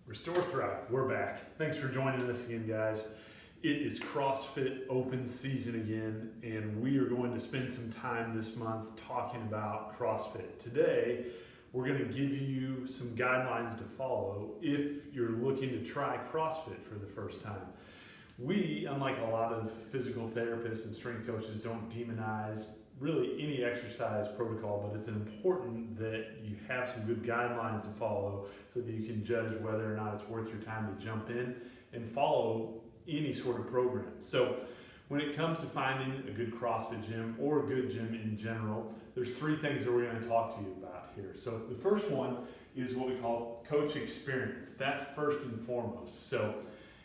Restore Thrive, we're back. Thanks for joining us again, guys. It is CrossFit open season again, and we are going to spend some time this month talking about CrossFit. Today, we're going to give you some guidelines to follow if you're looking to try CrossFit for the first time. We, unlike a lot of physical therapists and strength coaches, don't demonize really any exercise protocol, but it's important that you have some good guidelines to follow so that you can judge whether or not it's worth your time to jump in and follow any sort of program. So when it comes to finding a good CrossFit gym or a good gym in general, there's three things that we're going to talk to you about here. So the first one is what we call coach experience. That's first and foremost. So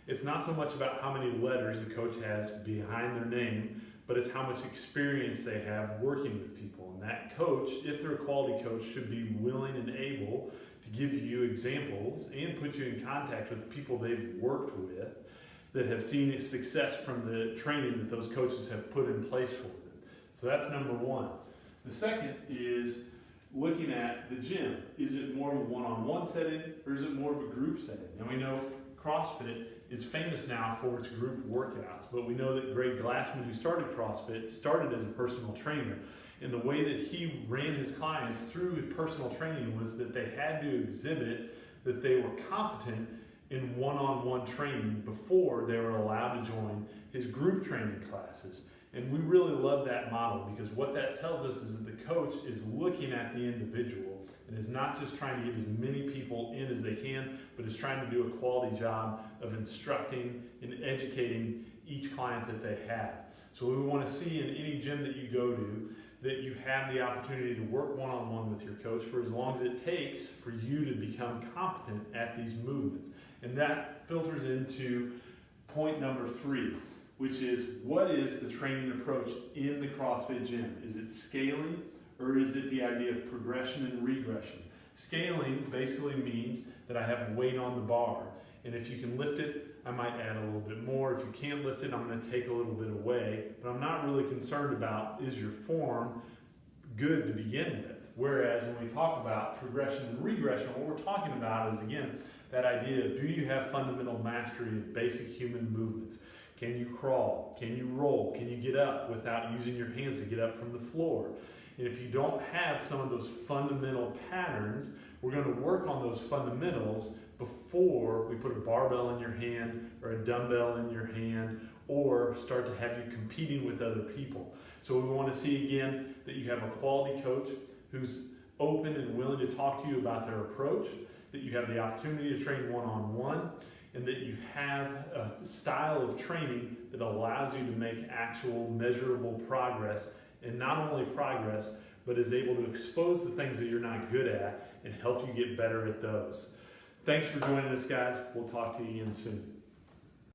it's not so much about how many letters the coach has behind their name, but it's how much experience they have working with people. And that coach, if they're a quality coach, should be willing and able to give you examples and put you in contact with the people they've worked with that have seen success from the training that those coaches have put in place for them. So that's number one. The second is looking at the gym. Is it more of a one-on-one setting or is it more of a group setting? And we know CrossFit is famous now for its group workouts, but we know that Greg Glassman, who started CrossFit, started as a personal trainer. And the way that he ran his clients through personal training was that they had to exhibit that they were competent in one-on-one training before they were allowed to join his group training classes. And we really love that model because what that tells us is that the coach is looking at the individual and is not just trying to get as many people in as they can, but is trying to do a quality job of instructing and educating each client that they have. So we want to see in any gym that you go to that you have the opportunity to work one-on-one with your coach for as long as it takes for you to become competent at these movements. And that filters into point number 3, which is what is the training approach in the CrossFit gym? Is it scaling or is it the idea of progression and regression? Scaling basically means that I have weight on the bar, and if you can lift it, I might add a little bit more. If you can't lift it, I'm going to take a little bit away, but I'm not really concerned about is your form good to begin with. Whereas when we talk about progression and regression, what we're talking about is, again, that idea of do you have fundamental mastery of basic human movements? Can you crawl? Can you roll? Can you get up without using your hands to get up from the floor? And if you don't have some of those fundamental patterns, we're going to work on those fundamentals before we put a barbell in your hand or a dumbbell in your hand or start to have you competing with other people. So we want to see again that you have a quality coach who's open and willing to talk to you about their approach, that you have the opportunity to train one-on-one, and that you have a style of training that allows you to make actual measurable progress, and not only progress, but is able to expose the things that you're not good at and help you get better at those. Thanks for joining us, guys. We'll talk to you again soon.